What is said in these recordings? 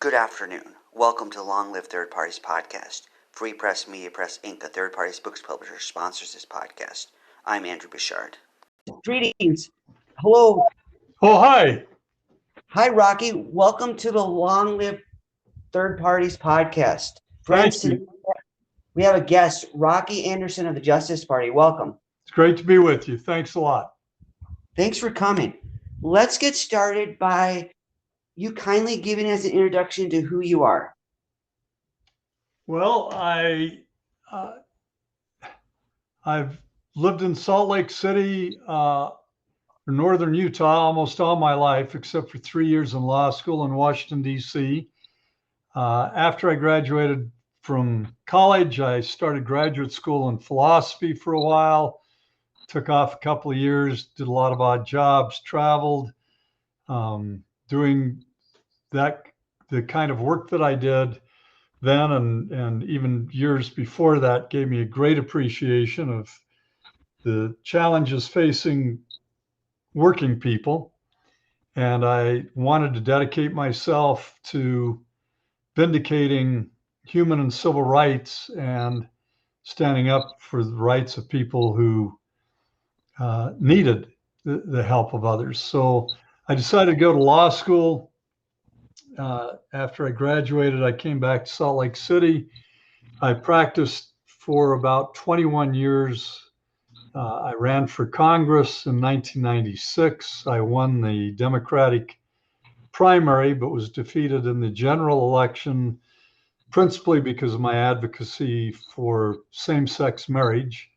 Good afternoon. Welcome to Long Live Third Parties Podcast. Free Press Media Press Inc., a third parties books publisher, sponsors this podcast. I'm Andrew Bouchard. Greetings. Hello. Oh, hi. Hi, Rocky. Welcome to the Long Live Third Parties Podcast. Friends, today we have a guest, Rocky Anderson of the Justice Party. Welcome. It's great to be with you. Thanks a lot. Thanks for coming. Let's get started by you kindly giving us an introduction to who you are. Well, I've lived in Salt Lake City, northern Utah, almost all my life, except for 3 years in law school in Washington, D.C. After I graduated from college, I started graduate school in philosophy for a while, took off a couple of years, did a lot of odd jobs, traveled, doing the kind of work that I did then and even years before that gave me a great appreciation of the challenges facing working people. And I wanted to dedicate myself to vindicating human and civil rights and standing up for the rights of people who needed the help of others. So I decided to go to law school. After I graduated, I came back to Salt Lake City. I practiced for about 21 years. I ran for Congress in 1996. I won the Democratic primary, but was defeated in the general election, principally because of my advocacy for same-sex marriage.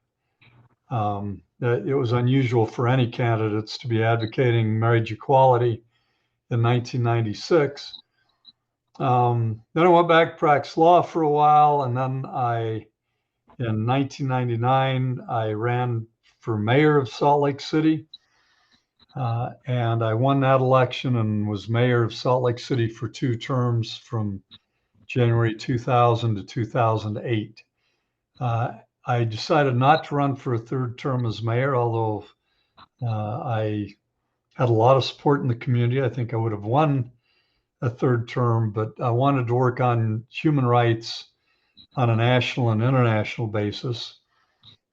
It was unusual for any candidates to be advocating marriage equality in 1996. Then I went back to practice law for a while, and then in 1999, I ran for mayor of Salt Lake City, and I won that election and was mayor of Salt Lake City for 2 terms from January 2000 to 2008. I decided not to run for a 3rd term as mayor, although I had a lot of support in the community. I think I would have won a 3rd term, but I wanted to work on human rights on a national and international basis.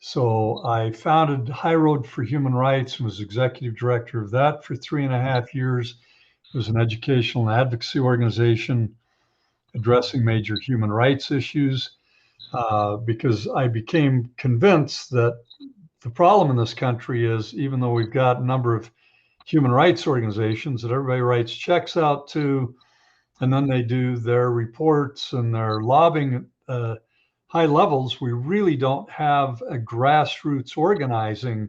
So I founded High Road for Human Rights and was executive director of that for 3.5 years. It was an educational and advocacy organization addressing major human rights issues, because I became convinced that the problem in this country is, even though we've got a number of human rights organizations that everybody writes checks out to, and then they do their reports and their lobbying high levels, we really don't have a grassroots organizing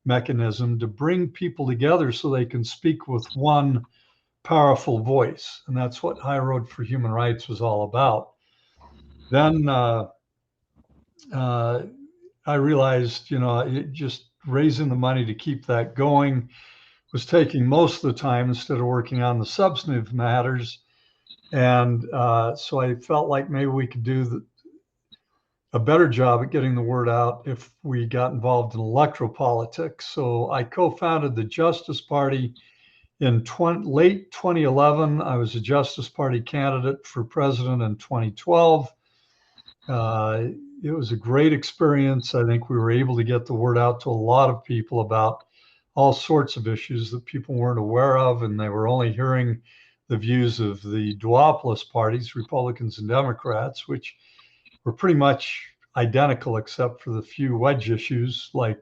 mechanism to bring people together so they can speak with one powerful voice. And that's what High Road for Human Rights was all about. Then I realized, just raising the money to keep that going was taking most of the time instead of working on the substantive matters. And so I felt like maybe we could do a better job at getting the word out if we got involved in electoral politics. So I co-founded the Justice Party in late 2011. I was a Justice Party candidate for president in 2012. It was a great experience. I think we were able to get the word out to a lot of people about all sorts of issues that people weren't aware of, and they were only hearing the views of the duopolis parties, Republicans and Democrats, which were pretty much identical except for the few wedge issues like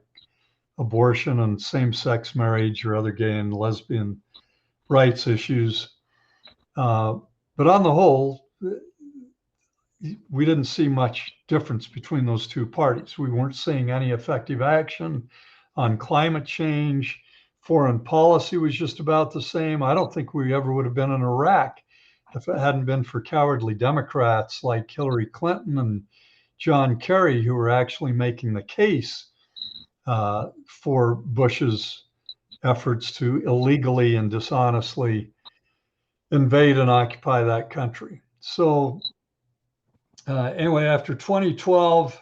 abortion and same-sex marriage or other gay and lesbian rights issues. But on the whole, we didn't see much difference between those two parties. We weren't seeing any effective action on climate change. Foreign policy was just about the same. I don't think we ever would have been in Iraq if it hadn't been for cowardly Democrats like Hillary Clinton and John Kerry, who were actually making the case for Bush's efforts to illegally and dishonestly invade and occupy that country. So anyway, after 2012,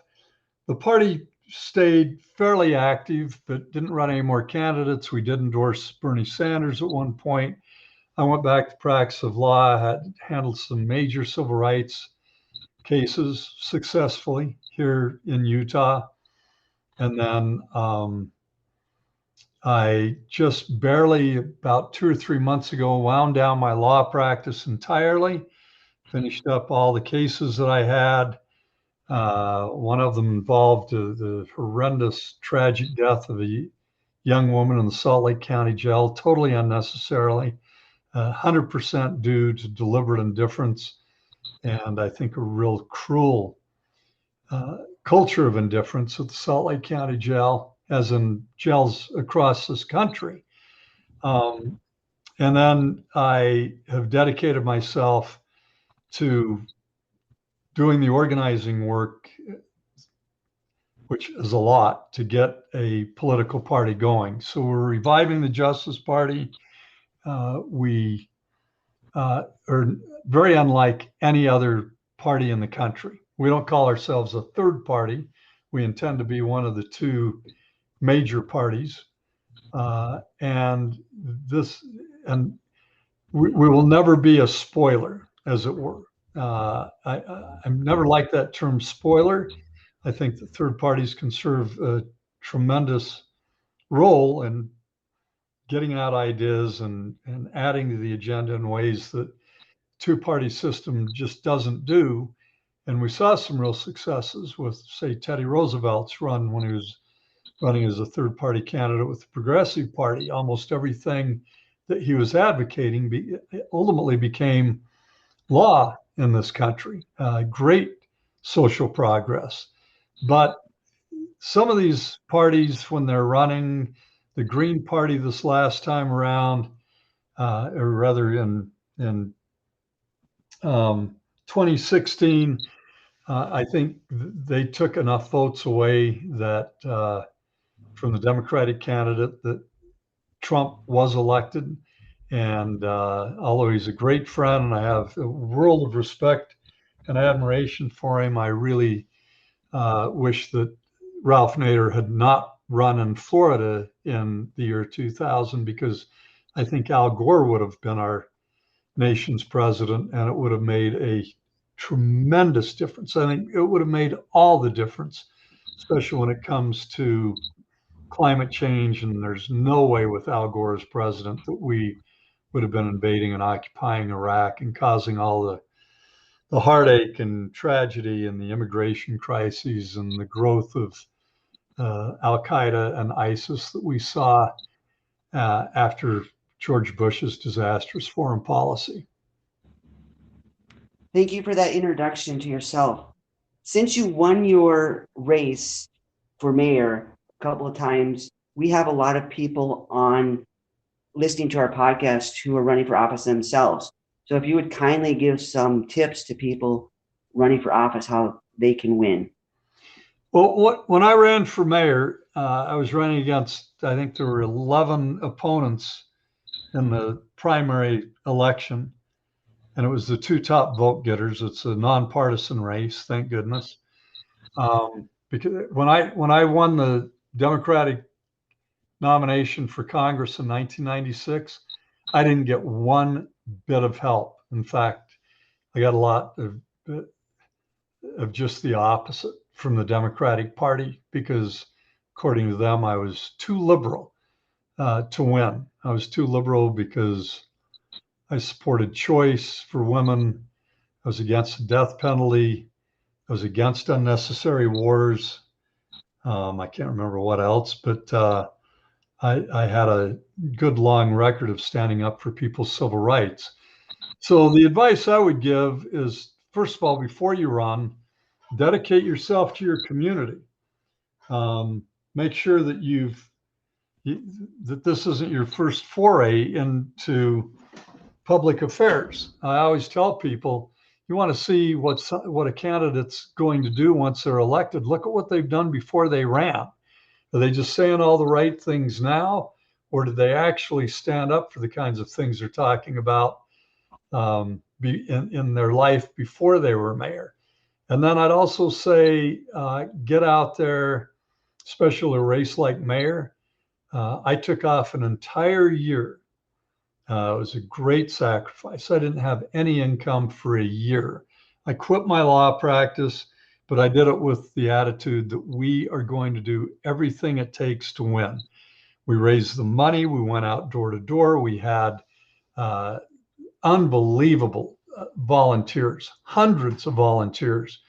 the party stayed fairly active, but didn't run any more candidates. We did endorse Bernie Sanders at one point. I went back to practice of law. I had handled some major civil rights cases successfully here in Utah. And then I just barely, about 2 or 3 months ago, wound down my law practice entirely, finished up all the cases that I had. One of them involved the horrendous, tragic death of a young woman in the Salt Lake County Jail, totally unnecessarily, 100% due to deliberate indifference, and I think a real cruel culture of indifference at the Salt Lake County Jail, as in jails across this country. And then I have dedicated myself to doing the organizing work, which is a lot, to get a political party going. So we're reviving the Justice Party. We are very unlike any other party in the country. We don't call ourselves a third party. We intend to be one of the two major parties. And we will never be a spoiler, as it were. I'm never liked that term spoiler. I think that third parties can serve a tremendous role in getting out ideas and adding to the agenda in ways that two-party system just doesn't do. And we saw some real successes with, say, Teddy Roosevelt's run when he was running as a third-party candidate with the Progressive Party. Almost everything that he was advocating ultimately became law in this country. Great social progress. But some of these parties, when they're running, the Green Party this last time around, or rather in 2016, I think they took enough votes away that from the Democratic candidate that Trump was elected. And although he's a great friend and I have a world of respect and admiration for him, I really wish that Ralph Nader had not run in Florida in the year 2000, because I think Al Gore would have been our nation's president, and it would have made a tremendous difference. I think it would have made all the difference, especially when it comes to climate change. And there's no way with Al Gore as president that we would have been invading and occupying Iraq and causing all the heartache and tragedy and the immigration crises and the growth of Al Qaeda and ISIS that we saw after George Bush's disastrous foreign policy. Thank you for that introduction to yourself. Since you won your race for mayor a couple of times, we have a lot of people on listening to our podcast who are running for office themselves. So if you would kindly give some tips to people running for office, how they can win. Well, when I ran for mayor, I was running against, I think there were 11 opponents in the primary election, and it was the two top vote getters. It's a nonpartisan race, thank goodness. Because when I won the Democratic nomination for Congress in 1996, I didn't get one bit of help. In fact, I got a lot of just the opposite from the Democratic Party, because according to them, I was too liberal to win. I was too liberal because I supported choice for women. I was against the death penalty. I was against unnecessary wars. I can't remember what else, but I had a good long record of standing up for people's civil rights. So the advice I would give is, first of all, before you run, dedicate yourself to your community. Make sure that that this isn't your first foray into public affairs. I always tell people, you want to see what a candidate's going to do once they're elected. Look at what they've done before they ran. Are they just saying all the right things now, or did they actually stand up for the kinds of things they're talking about in their life before they were mayor? And then I'd also say, get out there, especially a race like mayor. I took off an entire year It was a great sacrifice. I didn't have any income for a year. I quit my law practice, but I did it with the attitude that we are going to do everything it takes to win. We raised the money. We went out door to door. We had unbelievable volunteers, hundreds of volunteers.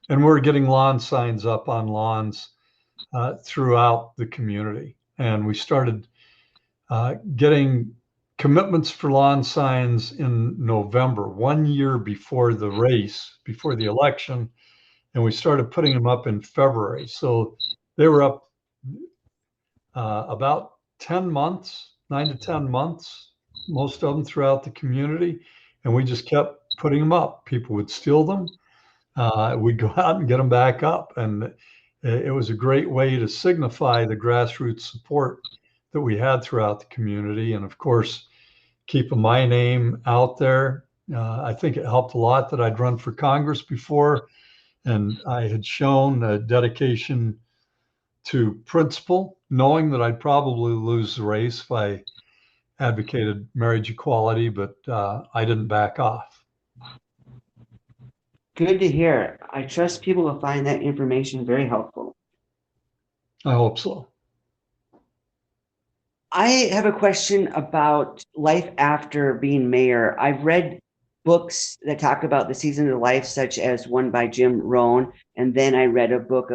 And we're getting lawn signs up on lawns throughout the community. And we started getting commitments for lawn signs in November, 1 year before the race, before the election. And we started putting them up in February. So they were up about 10 months, 9 to 10 months, most of them throughout the community. And we just kept putting them up. People would steal them. We'd go out and get them back up. And it was a great way to signify the grassroots support that we had throughout the community. And of course, keeping my name out there. I think it helped a lot that I'd run for Congress before, and I had shown a dedication to principle, knowing that I'd probably lose the race if I advocated marriage equality, but I didn't back off. Good to hear. I trust people will find that information very helpful. I hope so. I have a question about life after being mayor. I've read books that talk about the seasons of life, such as one by Jim Rohn, and then I read a book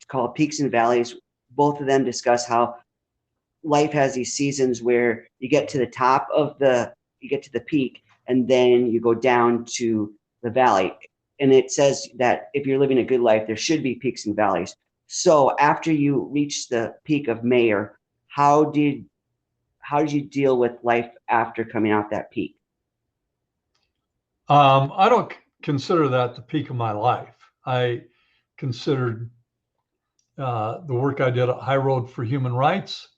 called Peaks and Valleys. Both of them discuss how life has these seasons where you get to the top of you get to the peak, and then you go down to the valley. And it says that if you're living a good life, there should be peaks and valleys. So after you reach the peak of mayor, how did you deal with life after coming out that peak? I don't consider that the peak of my life. I considered the work I did at High Road for Human Rights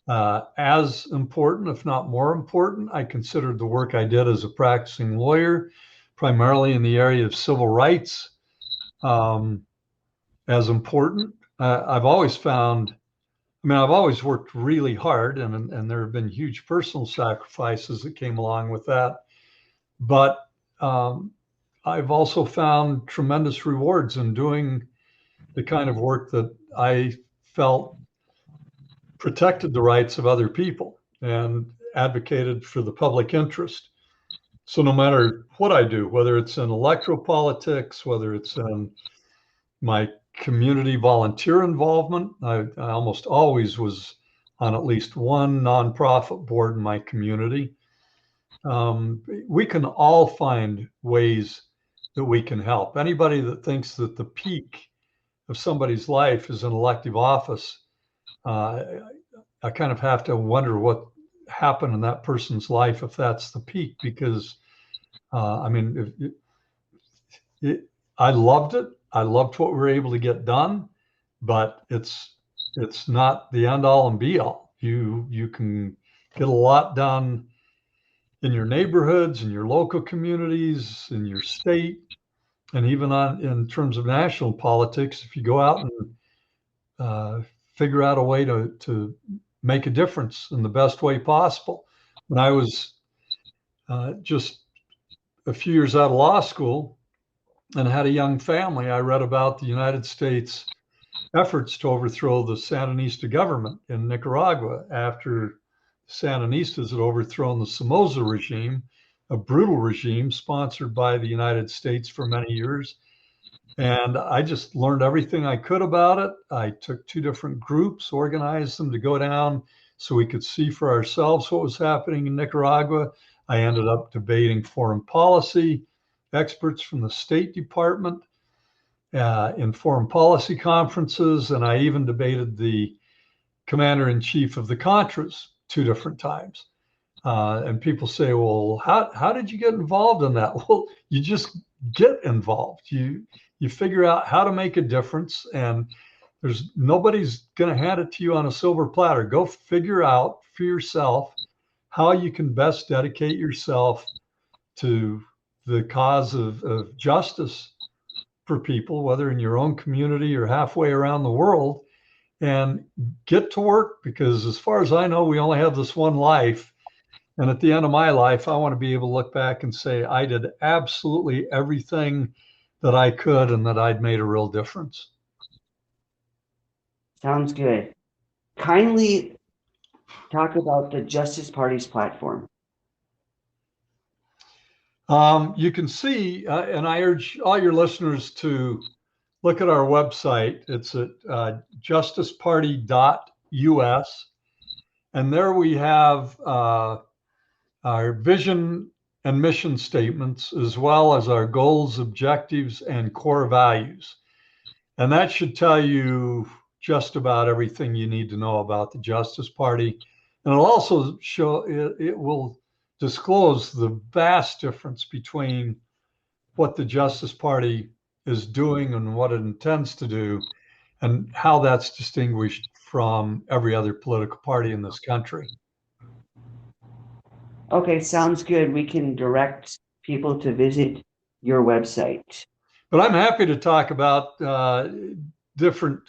as important, if not more important. I considered the work I did as a practicing lawyer, primarily in the area of civil rights, as important. I've always worked really hard, and there have been huge personal sacrifices that came along with that. But I've also found tremendous rewards in doing the kind of work that I felt protected the rights of other people and advocated for the public interest. So no matter what I do, whether it's in electoral politics, whether it's in my community volunteer involvement, I almost always was on at least one nonprofit board in my community. We can all find ways that we can help. Anybody that thinks that the peak of somebody's life is an elective office, I kind of have to wonder what happened in that person's life if that's the peak, because I loved it. I loved what we were able to get done, but it's not the end all and be all. You can get a lot done in your neighborhoods, in your local communities, in your state, and even in terms of national politics, if you go out and figure out a way to make a difference in the best way possible. When I was just a few years out of law school and had a young family, I read about the United States efforts to overthrow the Sandinista government in Nicaragua after Sandinistas had overthrown the Somoza regime, a brutal regime sponsored by the United States for many years. And I just learned everything I could about it. I took two different groups, organized them to go down so we could see for ourselves what was happening in Nicaragua. I ended up debating foreign policy, experts from the State Department in foreign policy conferences, and I even debated the commander-in-chief of the Contras 2 different times. And people say, well, how did you get involved in that? Well, you just get involved. You figure out how to make a difference, and nobody's going to hand it to you on a silver platter. Go figure out for yourself how you can best dedicate yourself to the cause of justice for people, whether in your own community or halfway around the world, and get to work, because as far as I know, we only have this one life. And at the end of my life, I want to be able to look back and say I did absolutely everything that I could and that I'd made a real difference. Sounds good. Kindly talk about the Justice Party's platform. You can see, and I urge all your listeners to look at our website. It's at justiceparty.us. And there we have our vision and mission statements, as well as our goals, objectives, and core values. And that should tell you just about everything you need to know about the Justice Party. And it'll also show, it will disclose the vast difference between what the Justice Party is doing and what it intends to do, and how that's distinguished from every other political party in this country. Okay, sounds good. We can direct people to visit your website. But I'm happy to talk about different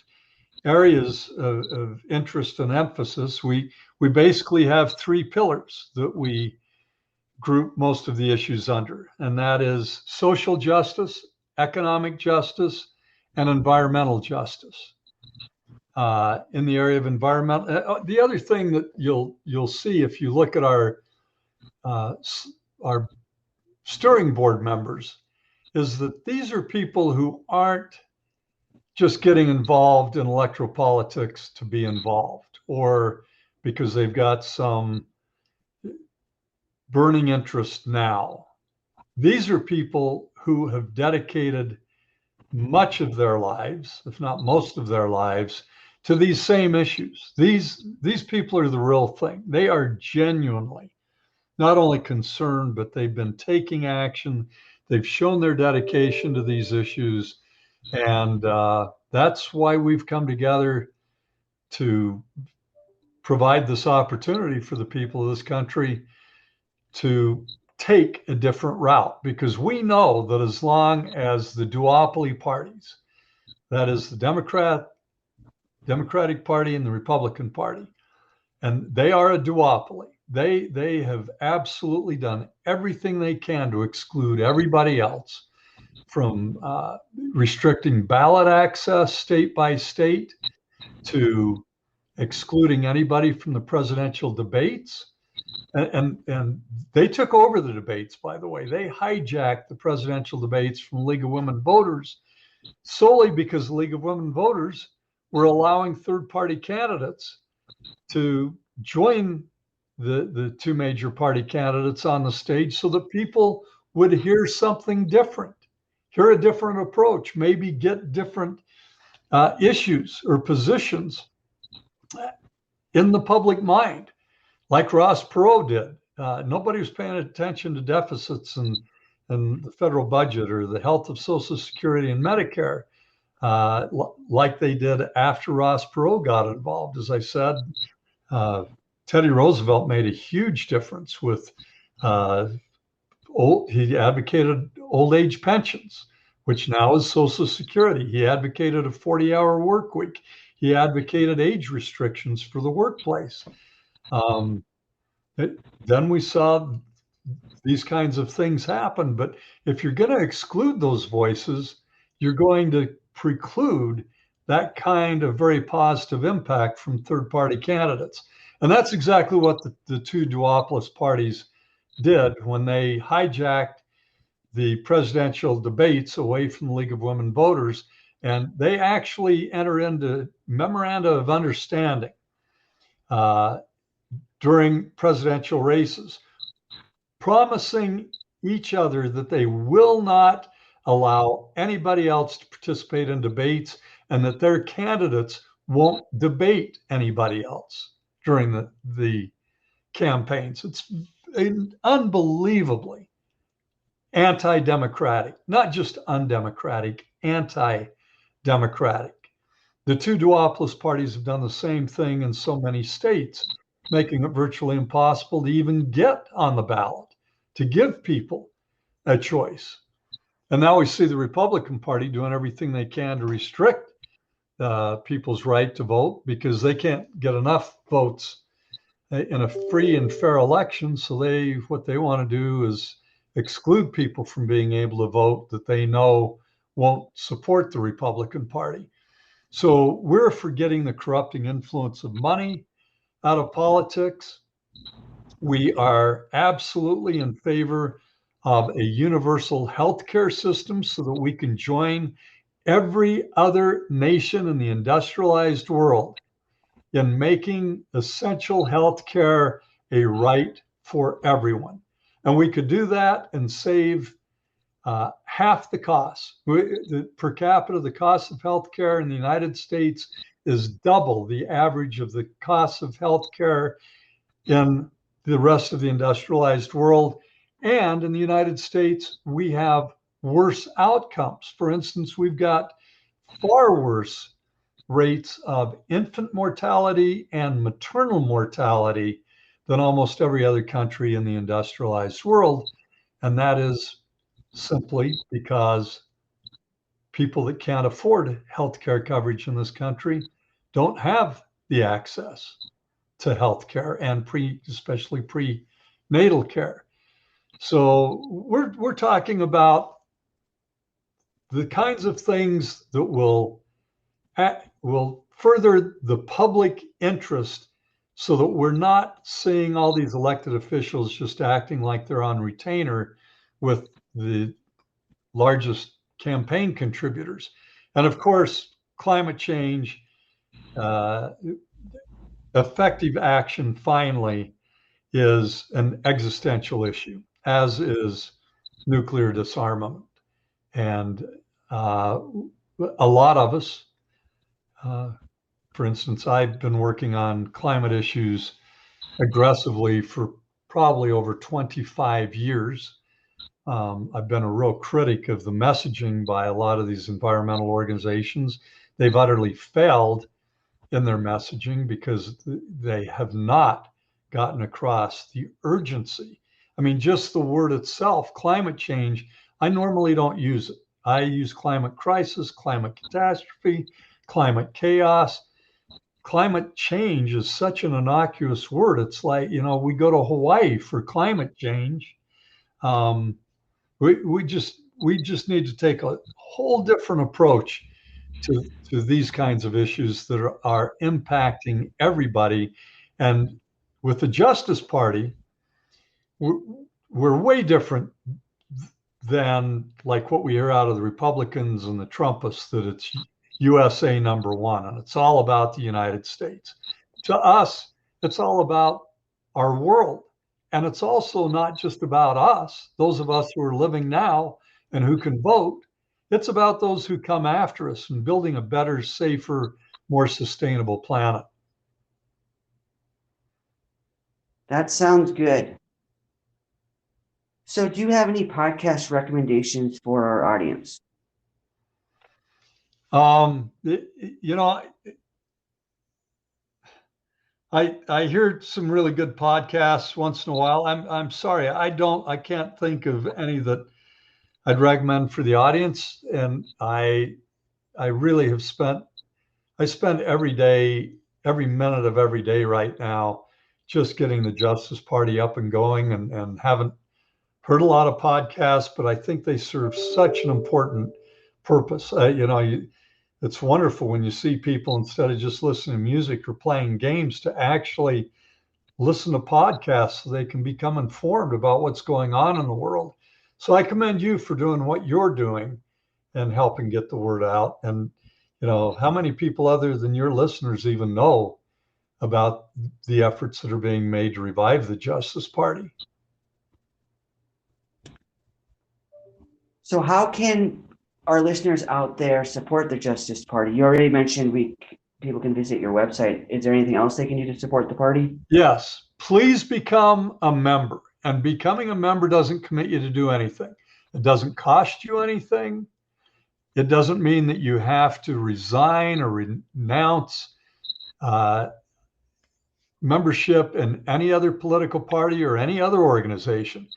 areas of interest and emphasis. We basically have three pillars that we group most of the issues under, and that is social justice, economic justice, and environmental justice. In the area of environment, the other thing that you'll see if you look at our steering board members is that these are people who aren't just getting involved in electoral politics to be involved, or because they've got some burning interest now. These are people who have dedicated much of their lives, if not most of their lives, to these same issues. These people are the real thing. They are genuinely not only concerned, but they've been taking action. They've shown their dedication to these issues. And that's why we've come together to provide this opportunity for the people of this country to take a different route, because we know that as long as the duopoly parties, that is the Democratic Party and the Republican Party, and they are a duopoly, they have absolutely done everything they can to exclude everybody else, from restricting ballot access state by state to excluding anybody from the presidential debates. And they took over the debates, by the way. They hijacked the presidential debates from League of Women Voters solely because the League of Women Voters were allowing third-party candidates to join the two major party candidates on the stage so that people would hear something different, hear a different approach, maybe get different issues or positions in the public mind, like Ross Perot did. Nobody was paying attention to deficits and the federal budget or the health of Social Security and Medicare like they did after Ross Perot got involved. As I said, Teddy Roosevelt made a huge difference with he advocated old age pensions, which now is Social Security. He advocated a 40-hour work week. He advocated age restrictions for the workplace. Then we saw these kinds of things happen. But if you're going to exclude those voices, you're going to preclude that kind of very positive impact from third-party candidates. And that's exactly what the two duopolist parties did when they hijacked the presidential debates away from the League of Women Voters. And they actually enter into memoranda of understanding during presidential races, promising each other that they will not allow anybody else to participate in debates and that their candidates won't debate anybody else during the campaigns. It's unbelievably anti-democratic, not just undemocratic, anti-democratic. The two duopolist parties have done the same thing in so many states, making it virtually impossible to even get on the ballot, to give people a choice. And now we see the Republican Party doing everything they can to restrict people's right to vote because they can't get enough votes in a free and fair election. So what they want to do is exclude people from being able to vote that they know won't support the Republican Party. So we're for getting the corrupting influence of money out of politics. We are absolutely in favor of a universal healthcare system so that we can join every other nation in the industrialized world in making essential healthcare a right for everyone. And we could do that and save half the cost. Per capita, the cost of healthcare in the United States is double the average of the cost of healthcare in the rest of the industrialized world. And in the United States, we have worse outcomes. For instance, we've got far worse rates of infant mortality and maternal mortality than almost every other country in the industrialized world. And that is simply because people that can't afford healthcare coverage in this country don't have the access to healthcare and especially prenatal care. So we're talking about the kinds of things that will further the public interest so that we're not seeing all these elected officials just acting like they're on retainer with the largest campaign contributors. And of course, climate change, effective action finally is an existential issue, as is nuclear disarmament. And a lot of us, for instance, I've been working on climate issues aggressively for probably over 25 years. I've been a real critic of the messaging by a lot of these environmental organizations. They've utterly failed in their messaging because they have not gotten across the urgency. I mean, just the word itself, climate change, I normally don't use it. I use climate crisis, climate catastrophe, climate chaos. Climate change is such an innocuous word. It's like, we go to Hawaii for climate change. We just need to take a whole different approach to these kinds of issues that are impacting everybody. And with the Justice Party, we're way different than like what we hear out of the Republicans and the Trumpists, that it's USA number one, and it's all about the United States. To us, it's all about our world. And it's also not just about us, those of us who are living now and who can vote. It's about those who come after us and building a better, safer, more sustainable planet. That sounds good. So do you have any podcast recommendations for our audience? I hear some really good podcasts once in a while. I'm sorry, I can't think of any that I'd recommend for the audience. And I really have spent every day, every minute of every day right now, just getting the Justice Party up and going, and haven't heard a lot of podcasts, but I think they serve such an important purpose. It's wonderful when you see people, instead of just listening to music or playing games, to actually listen to podcasts so they can become informed about what's going on in the world. So I commend you for doing what you're doing and helping get the word out. And, how many people other than your listeners even know about the efforts that are being made to revive the Justice Party? So how can our listeners out there support the Justice Party? You already mentioned people can visit your website. Is there anything else they can do to support the party? Yes, please become a member. And becoming a member doesn't commit you to do anything. It doesn't cost you anything. It doesn't mean that you have to resign or renounce membership in any other political party or any other organization.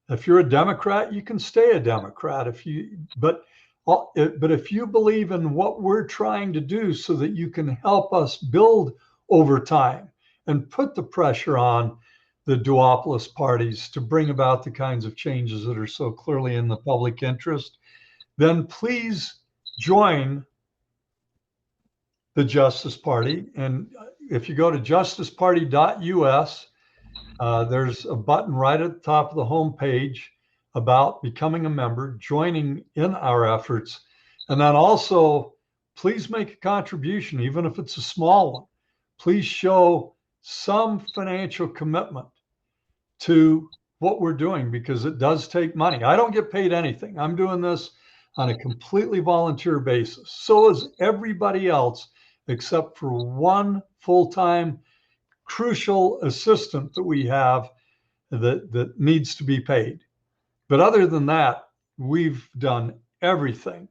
If you're a Democrat, you can stay a Democrat. But if you believe in what we're trying to do so that you can help us build over time and put the pressure on the duopolis parties to bring about the kinds of changes that are so clearly in the public interest, then please join the Justice Party. And if you go to justiceparty.us, there's a button right at the top of the homepage about becoming a member, joining in our efforts. And then also, please make a contribution, even if it's a small one. Please show some financial commitment to what we're doing, because it does take money. I don't get paid anything. I'm doing this on a completely volunteer basis. So is everybody else, except for one full-time crucial assistant that we have that needs to be paid. But other than that, we've done everything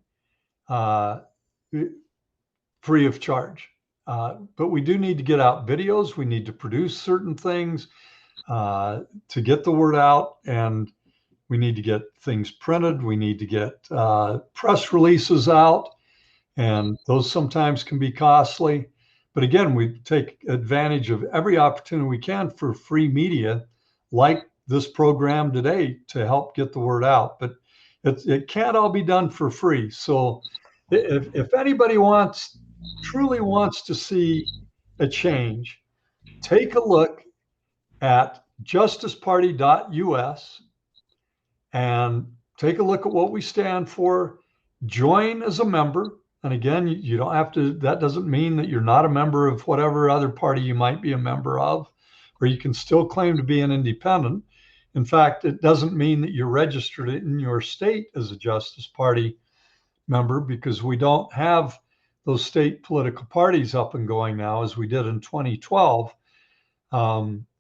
free of charge. But we do need to get out videos. We need to produce certain things to get the word out, and we need to get things printed. We need to get press releases out, and those sometimes can be costly. But again, we take advantage of every opportunity we can for free media, like this program today, to help get the word out. But it can't all be done for free. So if anybody truly wants to see a change, take a look at justiceparty.us and take a look at what we stand for. Join as a member. And again, you don't have to, that doesn't mean that you're not a member of whatever other party you might be a member of, or you can still claim to be an independent. In fact, it doesn't mean that you're registered in your state as a Justice Party member, because we don't have those state political parties up and going now as we did in 2012.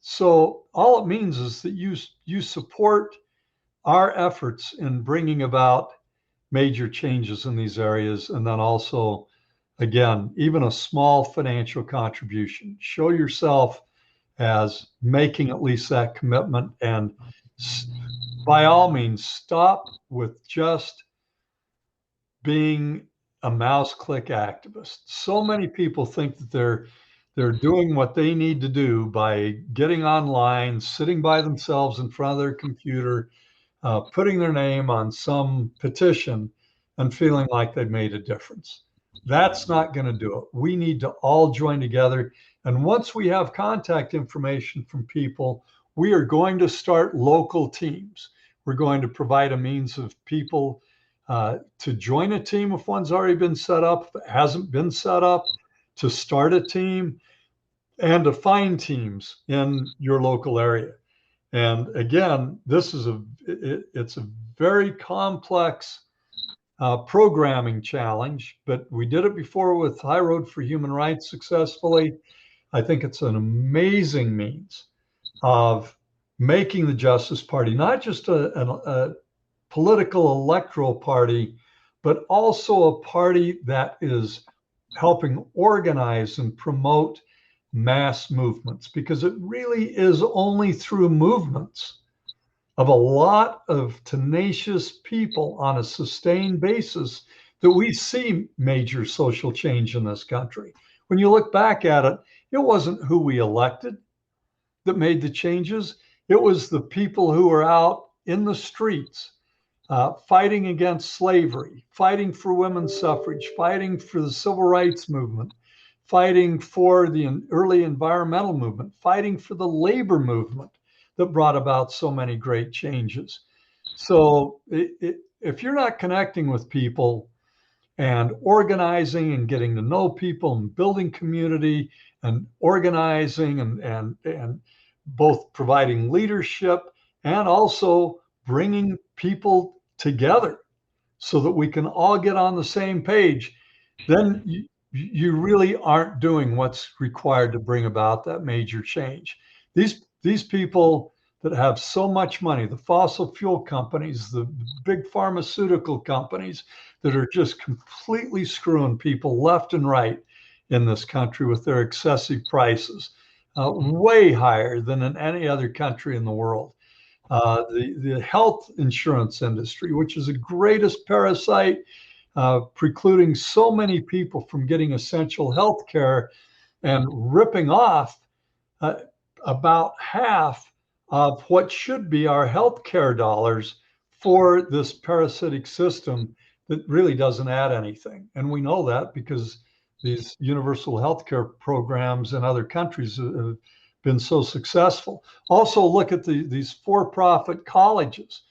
So all it means is that you support our efforts in bringing about major changes in these areas. And then also, again, even a small financial contribution. Show yourself as making at least that commitment. And by all means, stop with just being a mouse click activist. So many people think that they're doing what they need to do by getting online, sitting by themselves in front of their computer, putting their name on some petition and feeling like they've made a difference. That's not going to do it. We need to all join together. And once we have contact information from people, we are going to start local teams. We're going to provide a means of people to join a team if one's already been set up, if it hasn't been set up, to start a team, and to find teams in your local area. And again, this is it's a very complex programming challenge, but we did it before with High Road for Human Rights successfully. I think it's an amazing means of making the Justice Party not just a political electoral party, but also a party that is helping organize and promote mass movements, because it really is only through movements of a lot of tenacious people on a sustained basis that we see major social change in this country. When you look back at it, it wasn't who we elected that made the changes. It was the people who were out in the streets fighting against slavery, fighting for women's suffrage, fighting for the civil rights movement, fighting for the early environmental movement, fighting for the labor movement that brought about so many great changes. So if you're not connecting with people and organizing and getting to know people and building community and organizing and both providing leadership and also bringing people together so that we can all get on the same page, then you really aren't doing what's required to bring about that major change. These people that have so much money, the fossil fuel companies, the big pharmaceutical companies that are just completely screwing people left and right in this country with their excessive prices, way higher than in any other country in the world. The health insurance industry, which is the greatest parasite, precluding so many people from getting essential health care and ripping off about half of what should be our healthcare dollars for this parasitic system that really doesn't add anything. And we know that because these universal healthcare programs in other countries have been so successful. Also, look at these for-profit colleges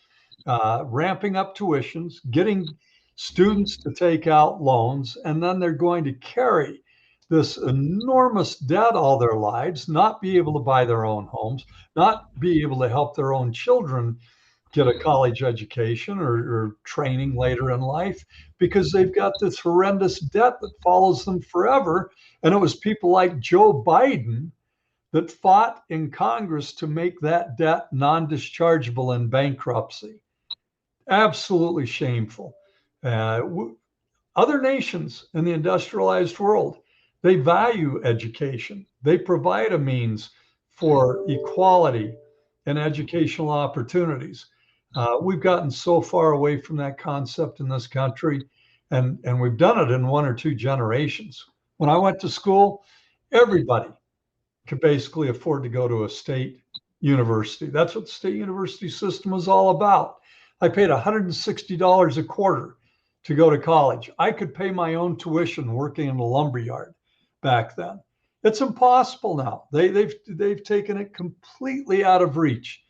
ramping up tuitions, getting students to take out loans, and then they're going to carry this enormous debt all their lives, not be able to buy their own homes, not be able to help their own children get a college education or training later in life because they've got this horrendous debt that follows them forever. And it was people like Joe Biden that fought in Congress to make that debt non-dischargeable in bankruptcy. Absolutely shameful. Other nations in the industrialized world, they value education. They provide a means for equality and educational opportunities. We've gotten so far away from that concept in this country, and we've done it in 1 or 2 generations. When I went to school, everybody could basically afford to go to a state university. That's what the state university system was all about. I paid $160 a quarter to go to college. I could pay my own tuition working in a lumberyard back then. It's impossible now. They've taken it completely out of reach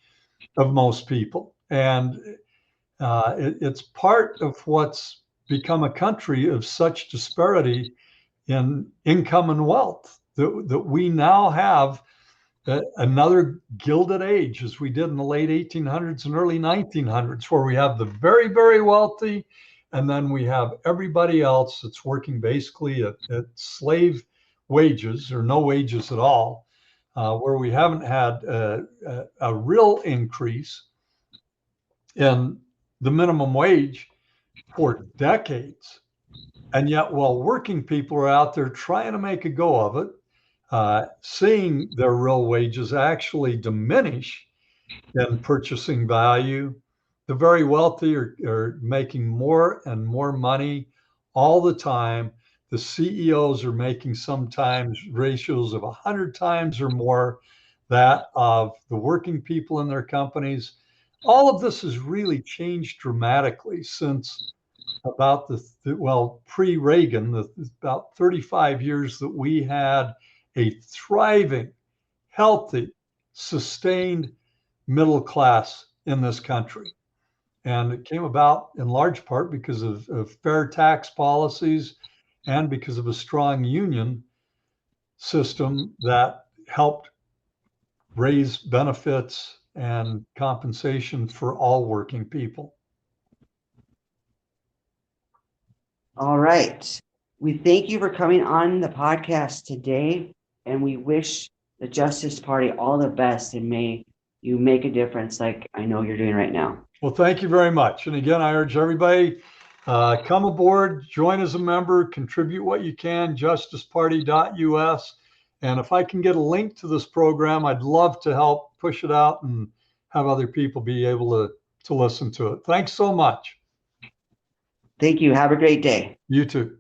of most people, and it's part of what's become a country of such disparity in income and wealth that we now have another gilded age, as we did in the late 1800s and early 1900s, where we have the very, very wealthy, and then we have everybody else that's working basically at slave wages or no wages at all, where we haven't had a real increase in the minimum wage for decades. And yet, while working people are out there trying to make a go of it, seeing their real wages actually diminish in purchasing value, the very wealthy are making more and more money all the time. The CEOs are making sometimes ratios of 100 times or more that of the working people in their companies. All of this has really changed dramatically since about pre-Reagan, about 35 years that we had a thriving, healthy, sustained middle class in this country. And it came about in large part because of fair tax policies and because of a strong union system that helped raise benefits and compensation for all working people. All right. We thank you for coming on the podcast today, and we wish the Justice Party all the best, and may you make a difference like I know you're doing right now. Well, thank you very much. And again, I urge everybody, come aboard, join as a member, contribute what you can, justiceparty.us. And if I can get a link to this program, I'd love to help push it out and have other people be able to listen to it. Thanks so much. Thank you. Have a great day. You too.